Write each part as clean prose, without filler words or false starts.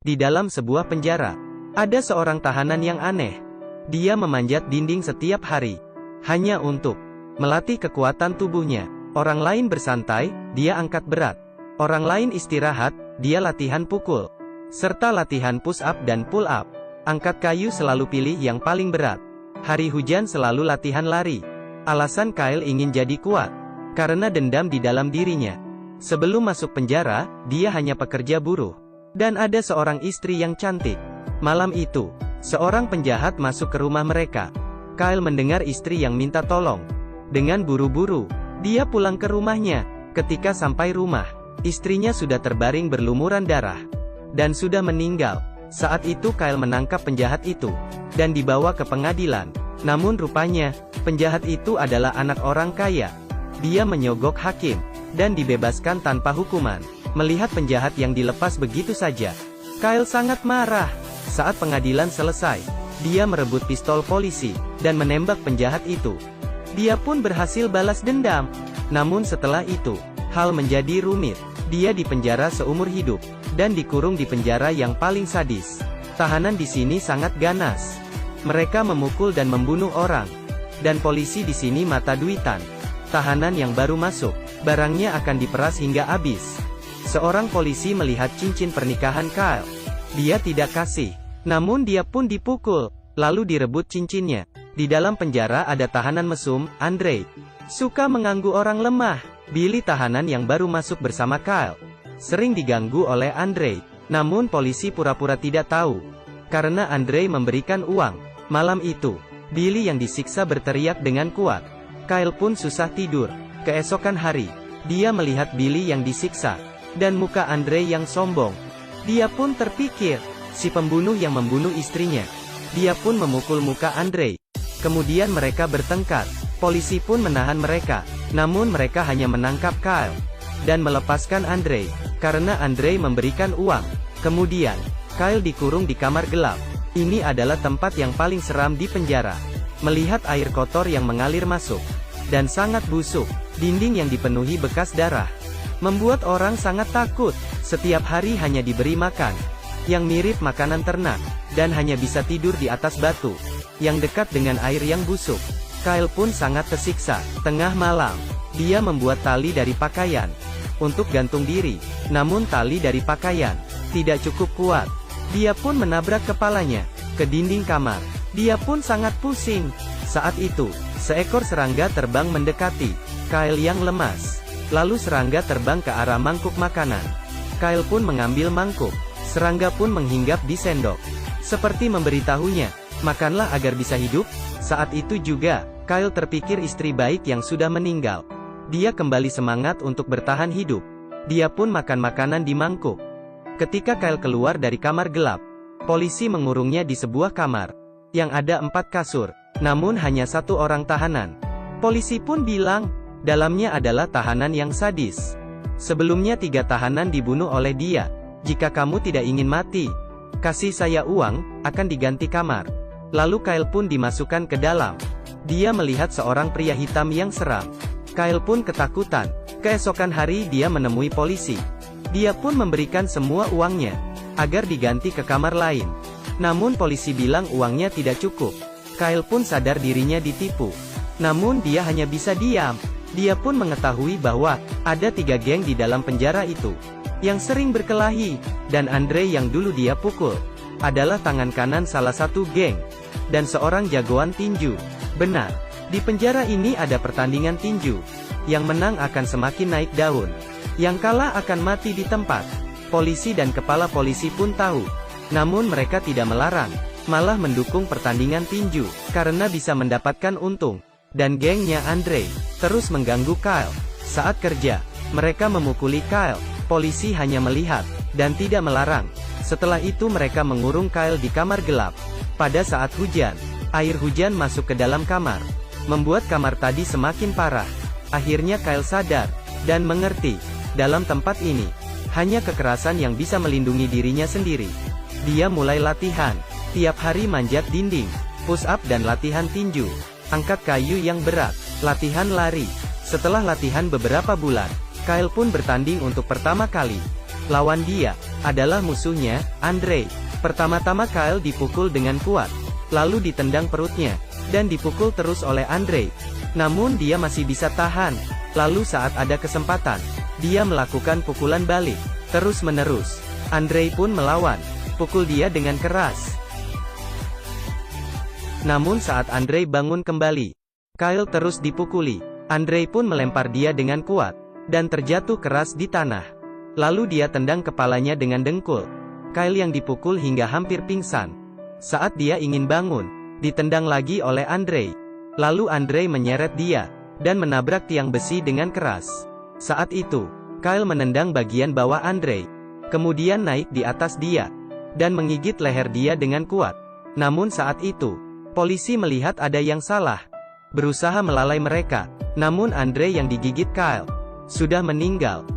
Di dalam sebuah penjara, ada seorang tahanan yang aneh. Dia memanjat dinding setiap hari, hanya untuk melatih kekuatan tubuhnya. Orang lain bersantai, dia angkat berat. Orang lain istirahat, dia latihan pukul. Serta latihan push up dan pull up. Angkat kayu selalu pilih yang paling berat. Hari hujan selalu latihan lari. Alasan Kyle ingin jadi kuat, karena dendam di dalam dirinya. Sebelum masuk penjara, dia hanya pekerja buruh. Dan ada seorang istri yang cantik. Malam itu, seorang penjahat masuk ke rumah mereka. Kyle mendengar istri yang minta tolong. Dengan buru-buru, dia pulang ke rumahnya. Ketika sampai rumah, istrinya sudah terbaring berlumuran darah dan sudah meninggal. Saat itu Kyle menangkap penjahat itu dan dibawa ke pengadilan. Namun rupanya, penjahat itu adalah anak orang kaya. Dia menyogok hakim dan dibebaskan tanpa hukuman. Melihat penjahat yang dilepas begitu saja, Kyle sangat marah. Saat pengadilan selesai, dia merebut pistol polisi dan menembak penjahat itu. Dia pun berhasil balas dendam. Namun setelah itu, hal menjadi rumit. Dia dipenjara seumur hidup dan dikurung di penjara yang paling sadis. Tahanan di sini sangat ganas. Mereka memukul dan membunuh orang. Dan polisi di sini mata duitan. Tahanan yang baru masuk, barangnya akan diperas hingga habis. Seorang polisi melihat cincin pernikahan Kyle. Dia tidak kasih. Namun dia pun dipukul, lalu direbut cincinnya. Di dalam penjara ada tahanan mesum, Andre. Suka mengganggu orang lemah. Billy tahanan yang baru masuk bersama Kyle. Sering diganggu oleh Andre. Namun polisi pura-pura tidak tahu. Karena Andre memberikan uang. Malam itu, Billy yang disiksa berteriak dengan kuat. Kyle pun susah tidur. Keesokan hari, dia melihat Billy yang disiksa. Dan muka Andre yang sombong. Dia pun terpikir, si pembunuh yang membunuh istrinya. Dia pun memukul muka Andre. Kemudian mereka bertengkar. Polisi pun menahan mereka. Namun mereka hanya menangkap Kyle dan melepaskan Andre, karena Andre memberikan uang. Kemudian, Kyle dikurung di kamar gelap. Ini adalah tempat yang paling seram di penjara. Melihat air kotor yang mengalir masuk, dan sangat busuk, dinding yang dipenuhi bekas darah, membuat orang sangat takut. Setiap hari hanya diberi makan yang mirip makanan ternak, dan hanya bisa tidur di atas batu yang dekat dengan air yang busuk. Kyle pun sangat tersiksa. Tengah malam, dia membuat tali dari pakaian untuk gantung diri. Namun tali dari pakaian tidak cukup kuat. Dia pun menabrak kepalanya ke dinding kamar. Dia pun sangat pusing. Saat itu, seekor serangga terbang mendekati Kyle yang lemas. Lalu serangga terbang ke arah mangkuk makanan. Kyle pun mengambil mangkuk. Serangga pun menghinggap di sendok, seperti memberitahunya, makanlah agar bisa hidup. Saat itu juga, Kyle terpikir istri baik yang sudah meninggal. Dia kembali semangat untuk bertahan hidup. Dia pun makan makanan di mangkuk. Ketika Kyle keluar dari kamar gelap, polisi mengurungnya di sebuah kamar yang ada 4 kasur, namun hanya 1 orang tahanan. Polisi pun bilang, dalamnya adalah tahanan yang sadis. Sebelumnya 3 tahanan dibunuh oleh dia. Jika kamu tidak ingin mati, kasih saya uang, akan diganti kamar. Lalu Kyle pun dimasukkan ke dalam. Dia melihat seorang pria hitam yang seram. Kyle pun ketakutan. Keesokan hari dia menemui polisi. Dia pun memberikan semua uangnya agar diganti ke kamar lain. Namun polisi bilang uangnya tidak cukup. Kyle pun sadar dirinya ditipu. Namun dia hanya bisa diam. Dia pun mengetahui bahwa ada 3 geng di dalam penjara itu yang sering berkelahi, dan Andre yang dulu dia pukul adalah tangan kanan salah satu geng dan seorang jagoan tinju. Benar, di penjara ini ada pertandingan tinju. Yang menang akan semakin naik daun. Yang kalah akan mati di tempat. Polisi dan kepala polisi pun tahu. Namun mereka tidak melarang, malah mendukung pertandingan tinju, karena bisa mendapatkan untung. Dan gengnya Andre terus mengganggu Kyle. Saat kerja, mereka memukuli Kyle. Polisi hanya melihat dan tidak melarang. Setelah itu mereka mengurung Kyle di kamar gelap. Pada saat hujan, air hujan masuk ke dalam kamar, membuat kamar tadi semakin parah. Akhirnya Kyle sadar dan mengerti, dalam tempat ini hanya kekerasan yang bisa melindungi dirinya sendiri. Dia mulai latihan, tiap hari manjat dinding, push up dan latihan tinju, angkat kayu yang berat, latihan lari. Setelah latihan beberapa bulan, Kyle pun bertanding untuk pertama kali. Lawan dia adalah musuhnya, Andre. Pertama-tama Kyle dipukul dengan kuat, lalu ditendang perutnya, dan dipukul terus oleh Andre. Namun dia masih bisa tahan. Lalu saat ada kesempatan, dia melakukan pukulan balik, terus-menerus. Andre pun melawan, pukul dia dengan keras. Namun saat Andre bangun kembali, Kyle terus dipukuli. Andre pun melempar dia dengan kuat, dan terjatuh keras di tanah. Lalu dia tendang kepalanya dengan dengkul. Kyle yang dipukul hingga hampir pingsan. Saat dia ingin bangun, ditendang lagi oleh Andre. Lalu Andre menyeret dia, dan menabrak tiang besi dengan keras. Saat itu, Kyle menendang bagian bawah Andre, kemudian naik di atas dia, dan menggigit leher dia dengan kuat. Namun saat itu, polisi melihat ada yang salah, berusaha melalai mereka. Namun Andre yang digigit Kyle sudah meninggal.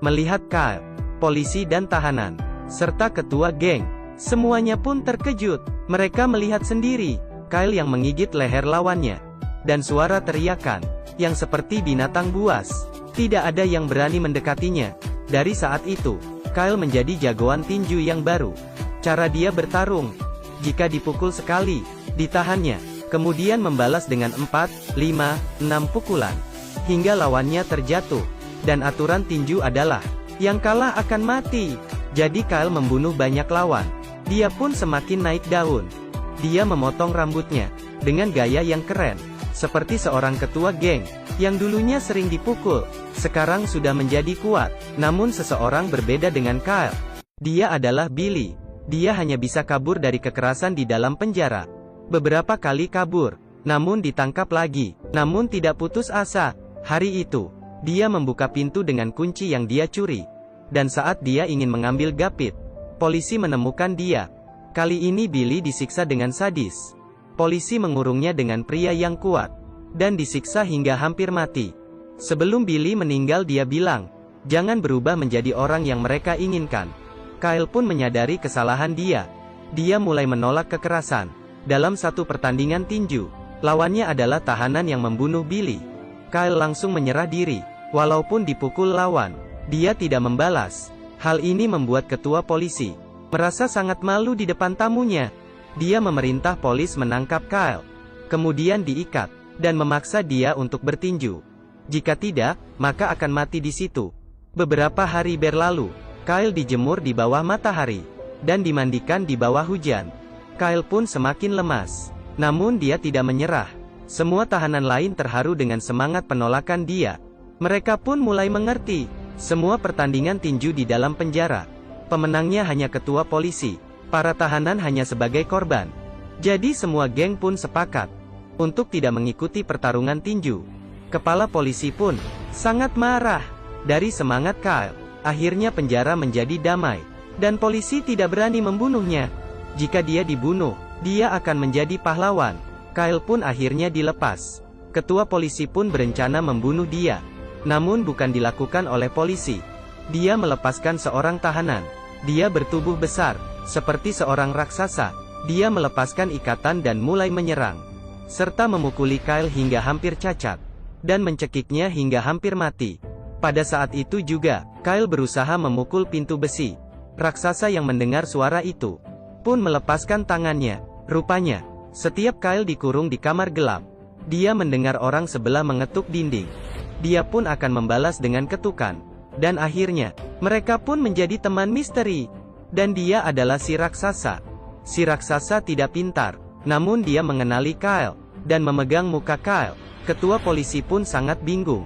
Melihat Kyle, polisi dan tahanan, serta ketua geng, semuanya pun terkejut. Mereka melihat sendiri Kyle yang menggigit leher lawannya, dan suara teriakan yang seperti binatang buas. Tidak ada yang berani mendekatinya. Dari saat itu, Kyle menjadi jagoan tinju yang baru. Cara dia bertarung, jika dipukul sekali, ditahannya, kemudian membalas dengan 4, 5, 6 pukulan, hingga lawannya terjatuh. Dan aturan tinju adalah, yang kalah akan mati. Jadi Kyle membunuh banyak lawan. Dia pun semakin naik daun. Dia memotong rambutnya, dengan gaya yang keren, seperti seorang ketua geng, yang dulunya sering dipukul, sekarang sudah menjadi kuat. Namun seseorang berbeda dengan Kyle. Dia adalah Billy. Dia hanya bisa kabur dari kekerasan di dalam penjara. Beberapa kali kabur, namun ditangkap lagi. Namun tidak putus asa. Hari itu, dia membuka pintu dengan kunci yang dia curi. Dan saat dia ingin mengambil gapit, polisi menemukan dia. Kali ini Billy disiksa dengan sadis. Polisi mengurungnya dengan pria yang kuat, dan disiksa hingga hampir mati. Sebelum Billy meninggal dia bilang, jangan berubah menjadi orang yang mereka inginkan. Kyle pun menyadari kesalahan dia. Dia mulai menolak kekerasan. Dalam satu pertandingan tinju, lawannya adalah tahanan yang membunuh Billy. Kyle langsung menyerah diri. Walaupun dipukul lawan, dia tidak membalas. Hal ini membuat ketua polisi merasa sangat malu di depan tamunya. Dia memerintah polis menangkap Kyle, kemudian diikat, dan memaksa dia untuk bertinju. Jika tidak, maka akan mati di situ. Beberapa hari berlalu, Kyle dijemur di bawah matahari, dan dimandikan di bawah hujan. Kyle pun semakin lemas. Namun dia tidak menyerah. Semua tahanan lain terharu dengan semangat penolakan dia. Mereka pun mulai mengerti. Semua pertandingan tinju di dalam penjara, pemenangnya hanya ketua polisi. Para tahanan hanya sebagai korban. Jadi semua geng pun sepakat untuk tidak mengikuti pertarungan tinju. Kepala polisi pun sangat marah. Dari semangat Kyle, akhirnya penjara menjadi damai, dan polisi tidak berani membunuhnya. Jika dia dibunuh, dia akan menjadi pahlawan. Kyle pun akhirnya dilepas. Ketua polisi pun berencana membunuh dia, namun bukan dilakukan oleh polisi. Dia melepaskan seorang tahanan. Dia bertubuh besar, seperti seorang raksasa. Dia melepaskan ikatan dan mulai menyerang, serta memukuli Kyle hingga hampir cacat, dan mencekiknya hingga hampir mati. Pada saat itu juga, Kyle berusaha memukul pintu besi. Raksasa yang mendengar suara itu pun melepaskan tangannya. Rupanya, setiap Kyle dikurung di kamar gelap, dia mendengar orang sebelah mengetuk dinding. Dia pun akan membalas dengan ketukan. Dan akhirnya, mereka pun menjadi teman misteri. Dan dia adalah si raksasa. Si raksasa tidak pintar, namun dia mengenali Kyle, dan memegang muka Kyle. Ketua polisi pun sangat bingung.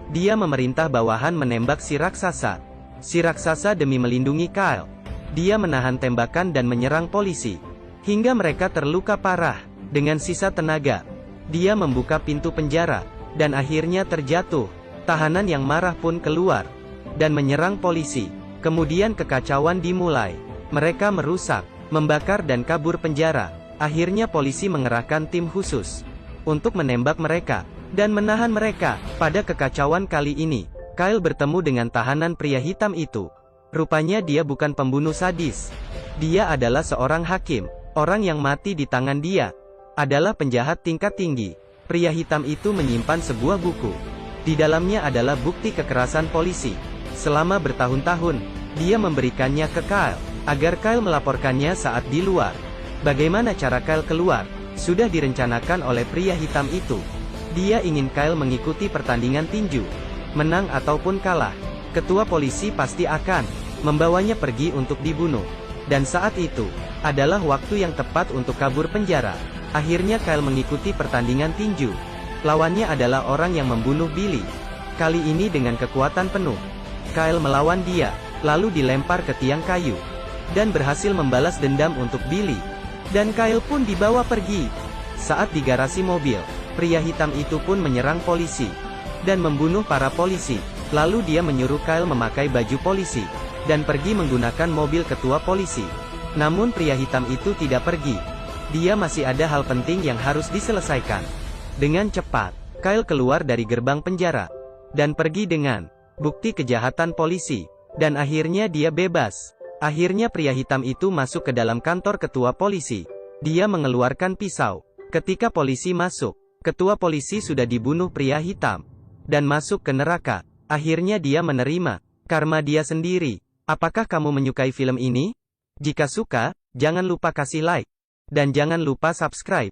Dia memerintah bawahan menembak si raksasa. Si raksasa demi melindungi Kyle, dia menahan tembakan dan menyerang polisi, hingga mereka terluka parah. Dengan sisa tenaga, dia membuka pintu penjara, dan akhirnya terjatuh. Tahanan yang marah pun keluar, dan menyerang polisi. Kemudian kekacauan dimulai. Mereka merusak, membakar dan kabur penjara. Akhirnya polisi mengerahkan tim khusus untuk menembak mereka, dan menahan mereka. Pada kekacauan kali ini, Kyle bertemu dengan tahanan pria hitam itu. Rupanya dia bukan pembunuh sadis. Dia adalah seorang hakim. Orang yang mati di tangan dia adalah penjahat tingkat tinggi. Pria hitam itu menyimpan sebuah buku. Di dalamnya adalah bukti kekerasan polisi selama bertahun-tahun. Dia memberikannya ke Kyle, agar Kyle melaporkannya saat di luar. Bagaimana cara Kyle keluar? Sudah direncanakan oleh pria hitam itu. Dia ingin Kyle mengikuti pertandingan tinju. Menang ataupun kalah, ketua polisi pasti akan membawanya pergi untuk dibunuh. Dan saat itu, adalah waktu yang tepat untuk kabur penjara. Akhirnya Kyle mengikuti pertandingan tinju. Lawannya adalah orang yang membunuh Billy. Kali ini dengan kekuatan penuh. Kyle melawan dia, lalu dilempar ke tiang kayu. Dan berhasil membalas dendam untuk Billy. Dan Kyle pun dibawa pergi. Saat di garasi mobil, pria hitam itu pun menyerang polisi. Dan membunuh para polisi. Lalu dia menyuruh Kyle memakai baju polisi. Dan pergi menggunakan mobil ketua polisi. Namun pria hitam itu tidak pergi. Dia masih ada hal penting yang harus diselesaikan. Dengan cepat, Kyle keluar dari gerbang penjara. Dan pergi dengan bukti kejahatan polisi. Dan akhirnya dia bebas. Akhirnya pria hitam itu masuk ke dalam kantor ketua polisi. Dia mengeluarkan pisau. Ketika polisi masuk, ketua polisi sudah dibunuh pria hitam. Dan masuk ke neraka. Akhirnya dia menerima karma dia sendiri. Apakah kamu menyukai film ini? Jika suka, jangan lupa kasih like. Dan jangan lupa subscribe.